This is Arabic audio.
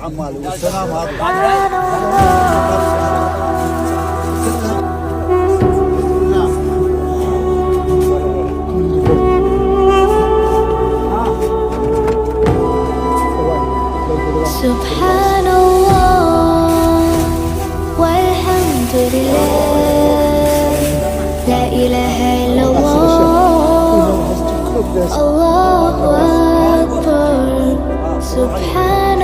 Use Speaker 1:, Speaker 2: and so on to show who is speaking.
Speaker 1: عمال والسلام هذا
Speaker 2: سبحان الله والحمد لله لا إله إلا الله الله أكبر سبحان